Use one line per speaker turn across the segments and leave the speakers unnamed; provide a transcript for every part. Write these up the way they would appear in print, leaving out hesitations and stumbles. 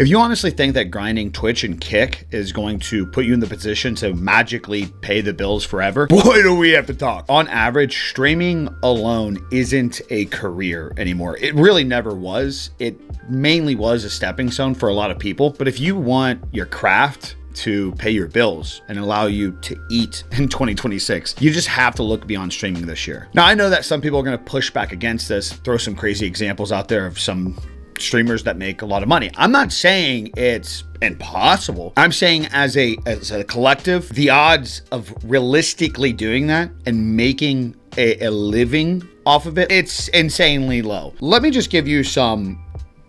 If you honestly think that grinding Twitch and Kick is going to put you in the position to magically pay the bills forever, boy, do we have to talk. On average, streaming alone isn't a career anymore. It really never was. It mainly was a stepping stone for a lot of people. But if you want your craft to pay your bills and allow you to eat in 2026, you just have to look beyond streaming this year. Now, I know that some people are going to push back against this, throw some crazy examples out there of some streamers that make a lot of money. I'm not saying it's impossible. I'm saying as a collective, the odds of realistically doing that and making a living off of it, it's insanely low. Let me just give you some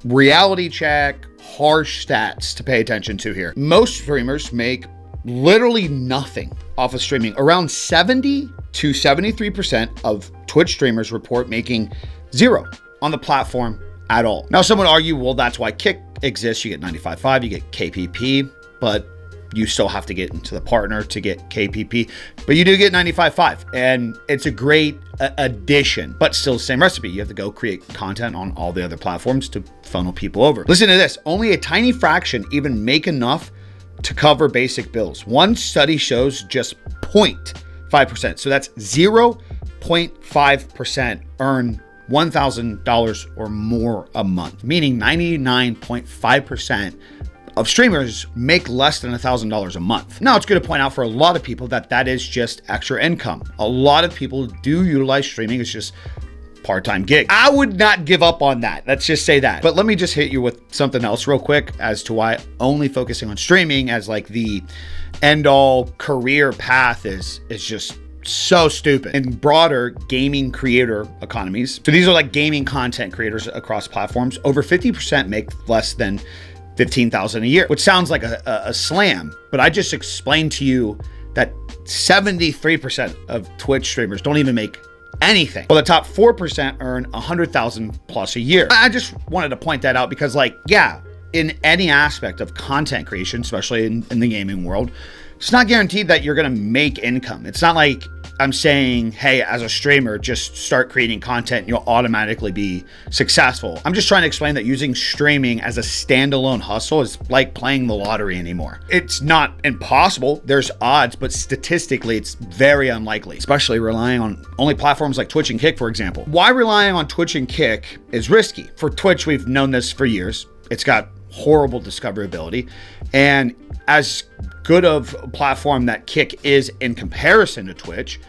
reality check, harsh stats to pay attention to here. Most streamers make literally nothing off of streaming. Around 70 to 73% of Twitch streamers report making zero on the platform at all. Now, some would argue, well, that's why Kick exists. You get 95.5, you get KPP, but you still have to get into the partner to get KPP, but you do get 95.5, and it's a great addition, but still the same recipe. You have to go create content on all the other platforms to funnel people over. Listen to this. Only a tiny fraction even make enough to cover basic bills. One study shows just 0.5%. So that's 0.5% earn $1,000 or more a month, meaning 99.5% of streamers make less than $1,000 a month. Now, it's good to point out for a lot of people that that is just extra income. A lot of people do utilize streaming as just part-time gig. I would not give up on that. Let's just say that. But let me just hit you with something else real quick as to why only focusing on streaming as like the end-all career path is just so stupid. In broader gaming creator economies, so these are like gaming content creators across platforms, over 50% make less than $15,000 a year, which sounds like a slam, but I just explained to you that 73% of Twitch streamers don't even make anything. Well, the top 4% earn $100,000 plus a year. I just wanted to point that out because, like, yeah, in any aspect of content creation, especially in the gaming world, it's not guaranteed that you're gonna make income. It's not like I'm saying, hey, as a streamer, just start creating content and you'll automatically be successful. I'm just trying to explain that using streaming as a standalone hustle is like playing the lottery anymore. It's not impossible. There's odds, but statistically, it's very unlikely, especially relying on only platforms like Twitch and Kick, for example. Why relying on Twitch and Kick is risky. For Twitch, we've known this for years. It's got horrible discoverability, and as good of a platform that Kick is in comparison to Twitch,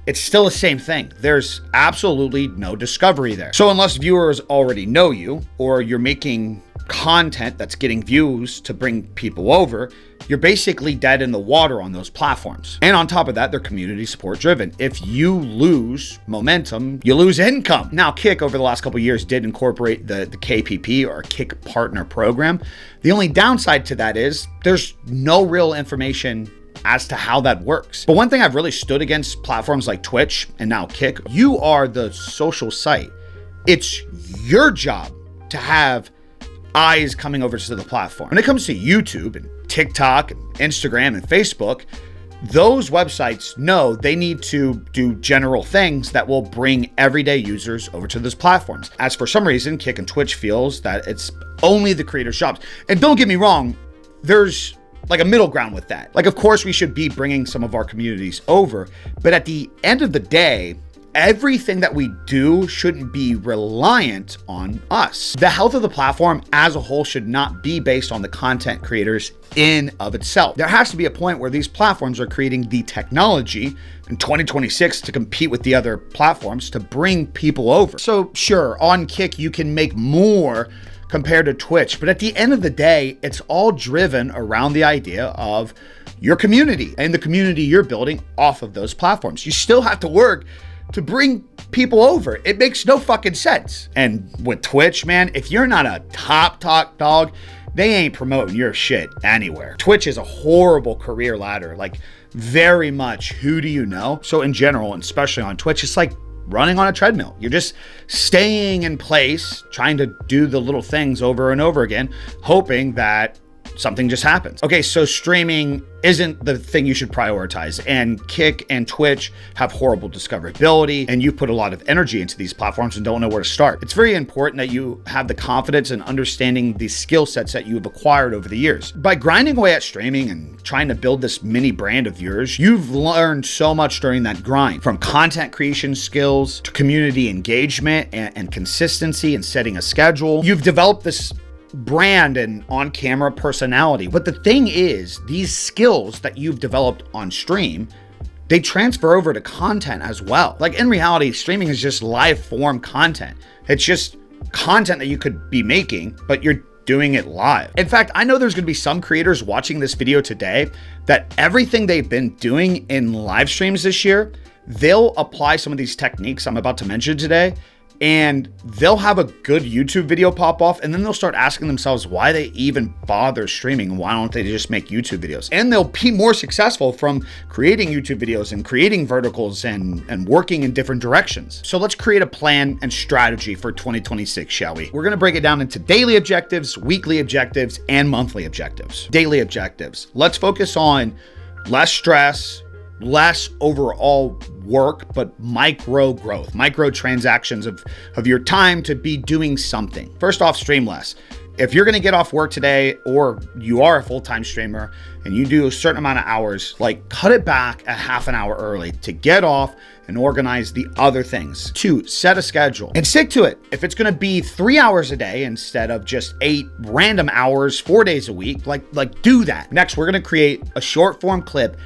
it's still the same thing. There's absolutely no discovery there. So unless viewers already know you, or you're making content that's getting views to bring people over, you're basically dead in the water on those platforms. And on top of that, they're community support driven. If you lose momentum, you lose income. Now, Kick over the last couple of years did incorporate the KPP, or Kick Partner Program. The only downside to that is there's no real information as to how that works. But one thing I've really stood against platforms like Twitch and now Kick, you are the social site. It's your job to have eyes coming over to the platform. When it comes to YouTube and TikTok and Instagram and Facebook, those websites know they need to do general things that will bring everyday users over to those platforms. As for some reason, Kick and Twitch feels that it's only the creators' jobs. And don't get me wrong, there's like a middle ground with that. Like, of course, we should be bringing some of our communities over, but at the end of the day, everything that we do shouldn't be reliant on us. The health of the platform as a whole should not be based on the content creators in of itself. There has to be a point where these platforms are creating the technology in 2026 to compete with the other platforms to bring people over. So sure, on Kick, you can make more compared to Twitch, but at the end of the day, it's all driven around the idea of your community and the community you're building off of those platforms. You still have to work to bring people over. It makes no fucking sense. And with Twitch, man, if you're not a top dog, they ain't promoting your shit anywhere. Twitch is a horrible career ladder, like very much who do you know? So in general, and especially on Twitch, it's like running on a treadmill. You're just staying in place, trying to do the little things over and over again, hoping that something just happens. Okay, so streaming isn't the thing you should prioritize, and Kick and Twitch have horrible discoverability, and you put a lot of energy into these platforms and don't know where to start. It's very important that you have the confidence and understanding the skill sets that you've acquired over the years. By grinding away at streaming and trying to build this mini brand of yours, you've learned so much during that grind, from content creation skills to community engagement and consistency and setting a schedule. You've developed this brand and on-camera personality. But the thing is, these skills that you've developed on stream, they transfer over to content as well. Like, in reality, streaming is just live form content. It's just content that you could be making, but you're doing it live. In fact, I know there's gonna be some creators watching this video today that everything they've been doing in live streams this year, they'll apply some of these techniques I'm about to mention today, and they'll have a good YouTube video pop off, and then they'll start asking themselves why they even bother streaming. Why don't they just make YouTube videos? And they'll be more successful from creating YouTube videos and creating verticals and working in different directions. So let's create a plan and strategy for 2026, shall we? We're gonna break it down into daily objectives, weekly objectives, and monthly objectives. Daily objectives. Let's focus on less stress, less overall work, but micro growth, micro transactions of your time to be doing something. First off, stream less. If you're gonna get off work today, or you are a full-time streamer and you do a certain amount of hours, like, cut it back a half an hour early to get off and organize the other things. 2, set a schedule and stick to it. If it's gonna be 3 hours a day instead of just 8 random hours, 4 days a week, like do that. Next, we're gonna create a short form clip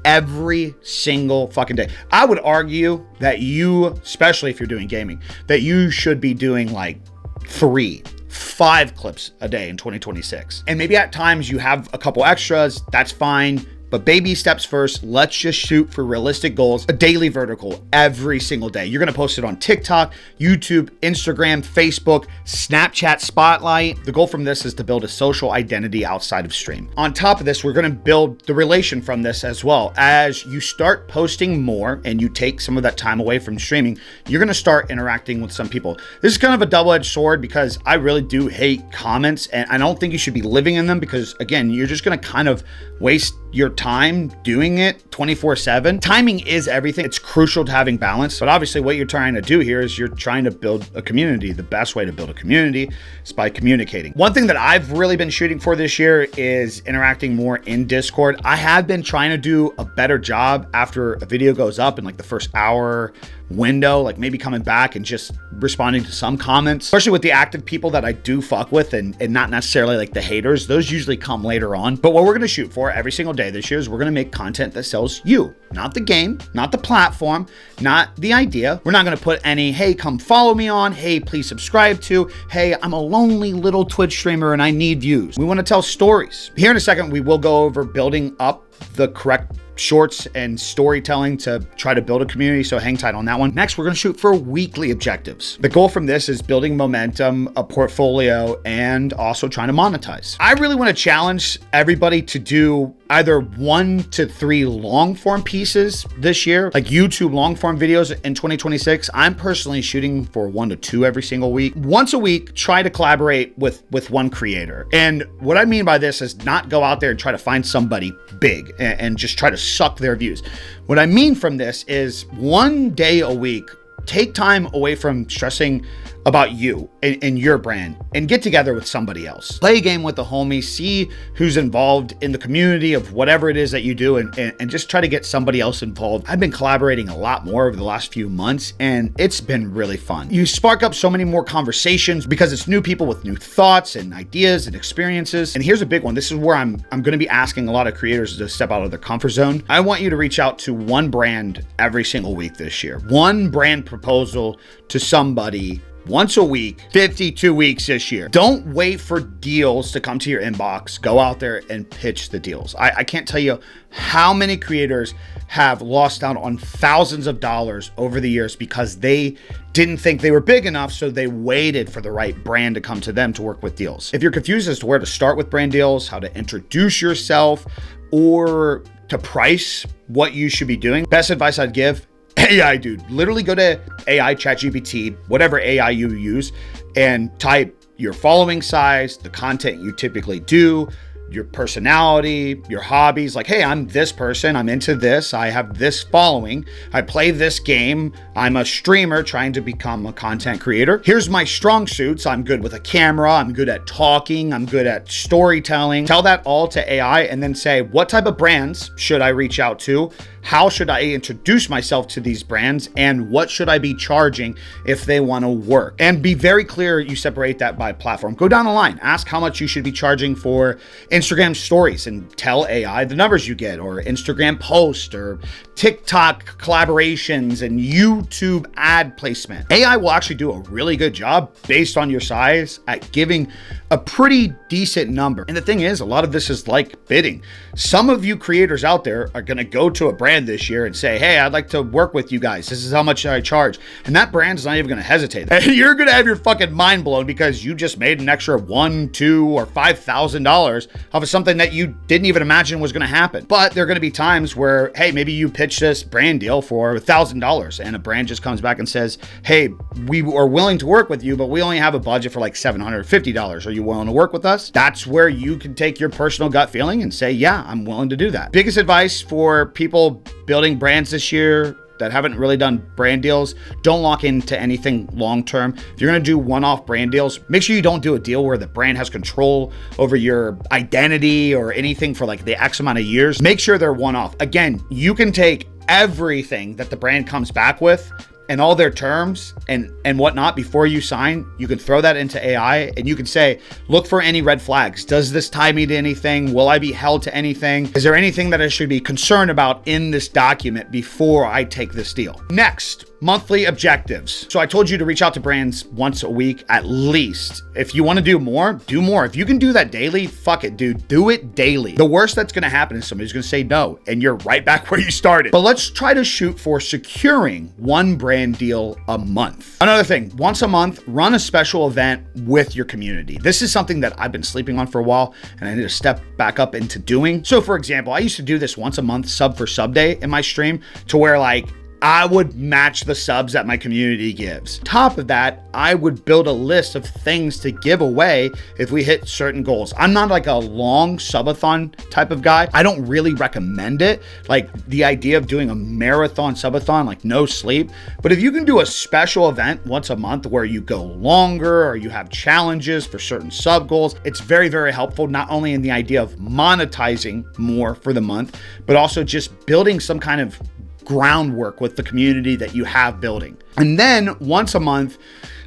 every single fucking day. I would argue that you, especially if you're doing gaming, that you should be doing like 3, 5 clips a day in 2026. And maybe at times you have a couple extras, that's fine. But baby steps first. Let's just shoot for realistic goals. A daily vertical every single day. You're gonna post it on TikTok, YouTube, Instagram, Facebook, Snapchat Spotlight. The goal from this is to build a social identity outside of stream. On top of this, we're gonna build the relation from this as well. As you start posting more and you take some of that time away from streaming, you're gonna start interacting with some people. This is kind of a double-edged sword because I really do hate comments, and I don't think you should be living in them because, again, you're just gonna kind of waste your time doing it 24/7. Timing is everything. It's crucial to having balance, but obviously what you're trying to do here is you're trying to build a community. The best way to build a community is by communicating. One thing that I've really been shooting for this year is interacting more in Discord. I have been trying to do a better job after a video goes up in like the first hour window, like maybe coming back and just responding to some comments, especially with the active people that I do fuck with and not necessarily like the haters. Those usually come later on. But what we're gonna shoot for every single day this year is we're gonna make content that sells you, not the game, not the platform, not the idea. We're not gonna put any, hey, come follow me on, hey, please subscribe to, hey, I'm a lonely little Twitch streamer and I need views. We wanna tell stories. Here in a second, we will go over building up the correct shorts and storytelling to try to build a community, so hang tight on that one. Next, we're gonna shoot for weekly objectives. The goal from this is building momentum, a portfolio, and also trying to monetize. I really wanna challenge everybody to do either 1 to 3 long form pieces this year, like YouTube long form videos in 2026. I'm personally shooting for 1 to 2 every single week. Once a week, try to collaborate with one creator. And what I mean by this is not go out there and try to find somebody big and just try to suck their views. What I mean from this is 1 day a week, take time away from stressing about you and your brand and get together with somebody else. Play a game with the homies, see who's involved in the community of whatever it is that you do, and just try to get somebody else involved. I've been collaborating a lot more over the last few months, and it's been really fun. You spark up so many more conversations because it's new people with new thoughts and ideas and experiences. And here's a big one. This is where I'm gonna be asking a lot of creators to step out of their comfort zone. I want you to reach out to one brand every single week this year. One brand proposal to somebody once a week, 52 weeks this year. Don't wait for deals to come to your inbox. Go out there and pitch the deals. I can't tell you how many creators have lost out on thousands of dollars over the years because they didn't think they were big enough, so they waited for the right brand to come to them to work with deals. If you're confused as to where to start with brand deals, how to introduce yourself, or to price what you should be doing, best advice I'd give, AI, dude. Literally go to AI, ChatGPT, whatever AI you use, and type your following size, the content you typically do, your personality, your hobbies. Like, hey, I'm this person, I'm into this, I have this following, I play this game, I'm a streamer trying to become a content creator. Here's my strong suits. I'm good with a camera, I'm good at talking, I'm good at storytelling. Tell that all to AI and then say, what type of brands should I reach out to? How should I introduce myself to these brands? And what should I be charging if they want to work? And be very clear, you separate that by platform. Go down the line, ask how much you should be charging for Instagram stories and tell AI the numbers you get, or Instagram post, or TikTok collaborations and YouTube ad placement. AI will actually do a really good job based on your size at giving a pretty decent number. And the thing is, a lot of this is like bidding. Some of you creators out there are going to go to a brand this year and say, hey, I'd like to work with you guys. This is how much I charge. And that brand's not even going to hesitate. And you're going to have your fucking mind blown because you just made an extra $1, $2, or $5,000 off of something that you didn't even imagine was going to happen. But there are going to be times where, hey, maybe you pitch this brand deal for $1,000 and a brand just comes back and says, hey, we are willing to work with you, but we only have a budget for like $750. Are you willing to work with us? That's where you can take your personal gut feeling and say, yeah, I'm willing to do that. Biggest advice for people building brands this year that haven't really done brand deals: don't lock into anything long-term. If you're gonna do one-off brand deals, make sure you don't do a deal where the brand has control over your identity or anything for like the X amount of years. Make sure they're one-off. Again, you can take everything that the brand comes back with and all their terms and whatnot before you sign. You can throw that into AI and you can say, look for any red flags. Does this tie me to anything? Will I be held to anything? Is there anything that I should be concerned about in this document before I take this deal? Next, monthly objectives. So I told you to reach out to brands once a week at least. If you want to do more, do more. If you can do that daily, fuck it, dude. Do it daily. The worst that's going to happen is somebody's going to say no, and you're right back where you started. But let's try to shoot for securing one brand deal a month. Another thing, once a month, run a special event with your community. This is something that I've been sleeping on for a while, and I need to step back up into doing. So for example, I used to do this once a month sub for sub day in my stream, to where like I would match the subs that my community gives. Top of that, I would build a list of things to give away if we hit certain goals. I'm not like a long subathon type of guy. I don't really recommend it. Like the idea of doing a marathon subathon, like no sleep. But if you can do a special event once a month where you go longer or you have challenges for certain sub goals, it's very, very helpful, not only in the idea of monetizing more for the month, but also just building some kind of groundwork with the community that you have building. And then once a month,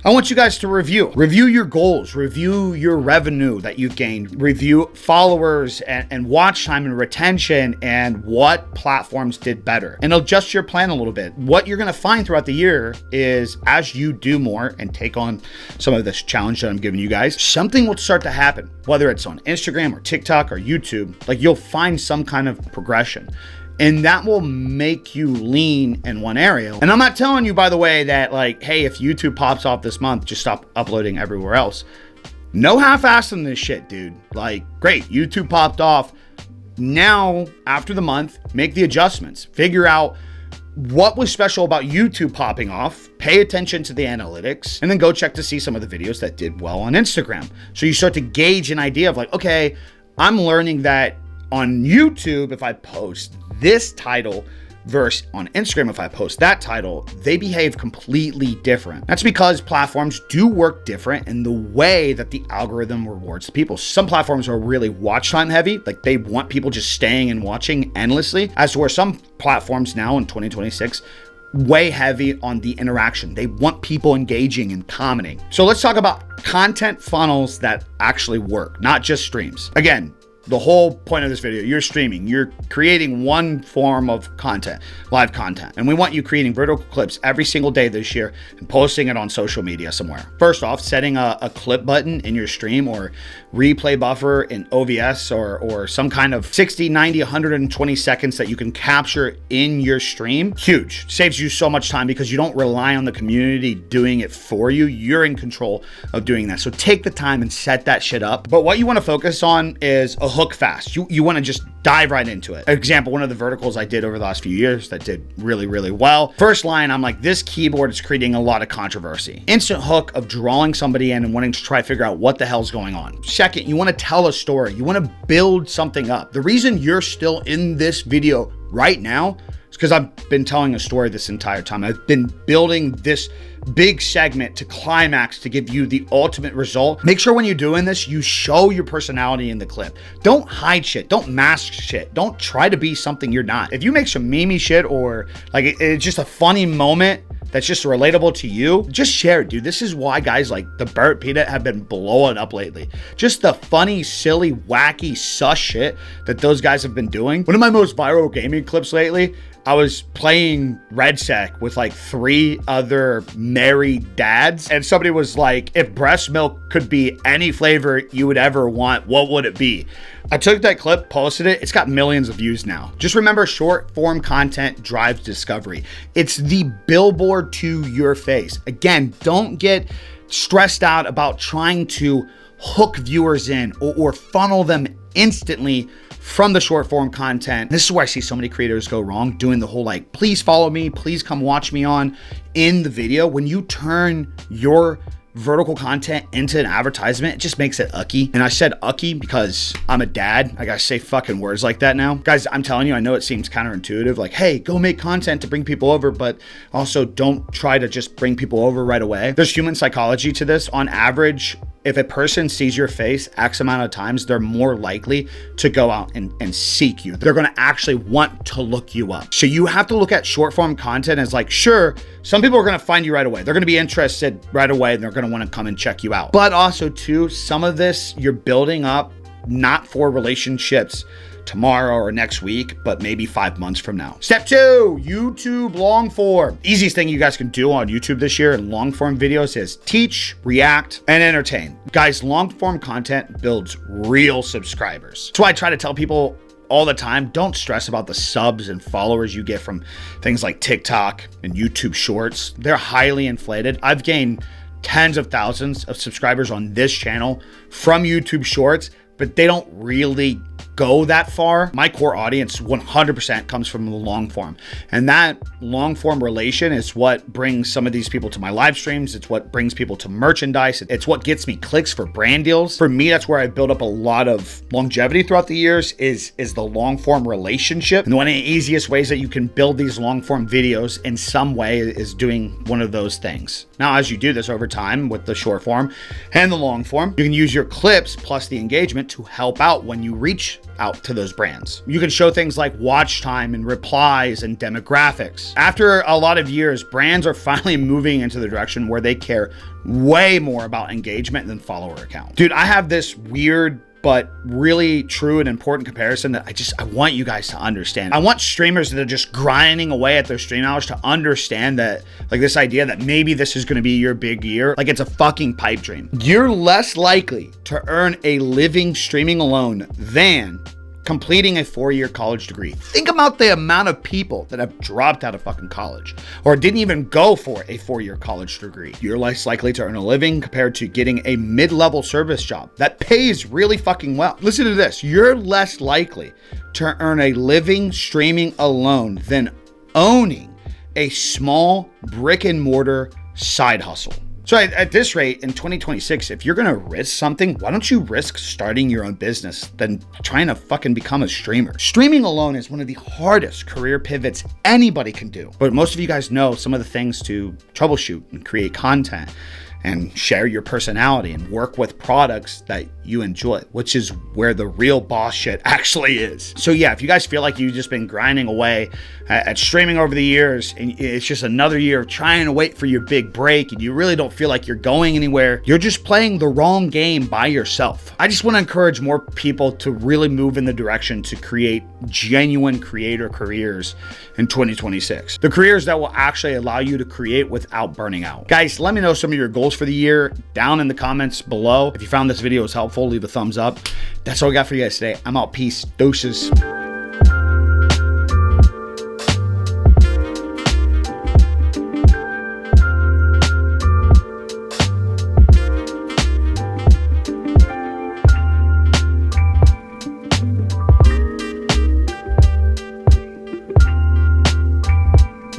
I want you guys to review your goals, review your revenue that you've gained, review followers and watch time and retention and what platforms did better, and adjust your plan a little bit. What you're going to find throughout the year is as you do more and take on some of this challenge that I'm giving you guys, something will start to happen, whether it's on Instagram or TikTok or YouTube. Like you'll find some kind of progression. And that will make you lean in one area. And I'm not telling you, by the way, that like, hey, if YouTube pops off this month, just stop uploading everywhere else. No half-assing this shit, dude. Like, great, YouTube popped off. Now, after the month, make the adjustments. Figure out what was special about YouTube popping off, pay attention to the analytics, and then go check to see some of the videos that did well on Instagram. So you start to gauge an idea of like, okay, I'm learning that on YouTube, if I post this title versus on Instagram, if I post that title, they behave completely different. That's because platforms do work different in the way that the algorithm rewards people. Some platforms are really watch time heavy, like they want people just staying and watching endlessly, as to where some platforms now in 2026 way heavy on the interaction. They want people engaging and commenting. So let's talk about content funnels that actually work, not just streams. Again, the whole point of this video, you're streaming, you're creating one form of content, live content. And we want you creating vertical clips every single day this year and posting it on social media somewhere. First off, setting a clip button in your stream or replay buffer in OBS or some kind of 60, 90, 120 seconds that you can capture in your stream. Huge. Saves you so much time because you don't rely on the community doing it for you. You're in control of doing that. So take the time and set that shit up. But what you want to focus on is a hook fast. You want to just dive right into it. Example, one of the verticals I did over the last few years that did really, really well. First line, I'm like, this keyboard is creating a lot of controversy. Instant hook of drawing somebody in and wanting to try to figure out what the hell's going on. Second, you want to tell a story. You want to build something up. The reason you're still in this video right now is because I've been telling a story this entire time. I've been building this big segment to climax to give you the ultimate result. Make sure when you're doing this, you show your personality in the clip. Don't hide shit. Don't mask shit. Don't try to be something you're not. If you make some meme shit or like it's just a funny moment that's just relatable to you, just share it, dude. This is why guys like the Burt Peanut have been blowing up lately. Just the funny, silly, wacky, sus shit that those guys have been doing. One of my most viral gaming clips lately, I was playing Red Sec with like 3 other married dads, and somebody was like, if breast milk could be any flavor you would ever want, what would it be? I took that clip, posted it. It's got millions of views now. Just remember, short form content drives discovery. It's the billboard to your face. Again, don't get stressed out about trying to hook viewers in or funnel them instantly from the short form content. This is where I see so many creators go wrong, doing the whole like, please follow me, please come watch me on in the video. When you turn your vertical content into an advertisement, it just makes it ucky. And I said ucky because I'm a dad. I gotta say fucking words like that now. Guys, I'm telling you, I know it seems counterintuitive, like, hey, go make content to bring people over, but also don't try to just bring people over right away. There's human psychology to this. On average, if a person sees your face X amount of times, they're more likely to go out and seek you. They're gonna actually want to look you up. So you have to look at short form content as like, sure, some people are gonna find you right away. They're gonna be interested right away and they're gonna wanna come and check you out. But also too, some of this you're building up not for relationships tomorrow or next week, but maybe 5 months from now. Step 2, YouTube long form. Easiest thing you guys can do on YouTube this year in long form videos is teach, react, and entertain. Guys, long form content builds real subscribers. That's why I try to tell people all the time, don't stress about the subs and followers you get from things like TikTok and YouTube Shorts. They're highly inflated. I've gained tens of thousands of subscribers on this channel from YouTube Shorts, but they don't really go that far. My core audience 100% comes from the long form. And that long form relation is what brings some of these people to my live streams. It's what brings people to merchandise. It's what gets me clicks for brand deals. For me, that's where I built up a lot of longevity throughout the years is the long form relationship. And one of the easiest ways that you can build these long form videos in some way is doing one of those things. Now, as you do this over time with the short form and the long form, you can use your clips plus the engagement to help out when you reach out to those brands. You can show things like watch time and replies and demographics. After a lot of years, brands are finally moving into the direction where they care way more about engagement than follower account. Dude, I have this weird but really true and important comparison that I want you guys to understand. I want streamers that are just grinding away at their stream hours to understand that, like, this idea that maybe this is going to be your big year, like it's a fucking pipe dream. You're less likely to earn a living streaming alone than completing a 4-year college degree. Think about the amount of people that have dropped out of fucking college or didn't even go for a 4-year college degree. You're less likely to earn a living compared to getting a mid-level service job that pays really fucking well. Listen to this. You're less likely to earn a living streaming alone than owning a small brick and mortar side hustle. So at this rate, in 2026, if you're gonna risk something, why don't you risk starting your own business than trying to fucking become a streamer? Streaming alone is one of the hardest career pivots anybody can do. But most of you guys know some of the things to troubleshoot and create content and share your personality and work with products that you enjoy, which is where the real boss shit actually is. So yeah, if you guys feel like you've just been grinding away at streaming over the years and it's just another year of trying to wait for your big break and you really don't feel like you're going anywhere, you're just playing the wrong game by yourself. I just want to encourage more people to really move in the direction to create genuine creator careers in 2026. The careers that will actually allow you to create without burning out. Guys, let me know some of your goals for the year down in the comments below. If you found this video was helpful, leave a thumbs up. That's all we got for you guys today. I'm out. Peace. Doses.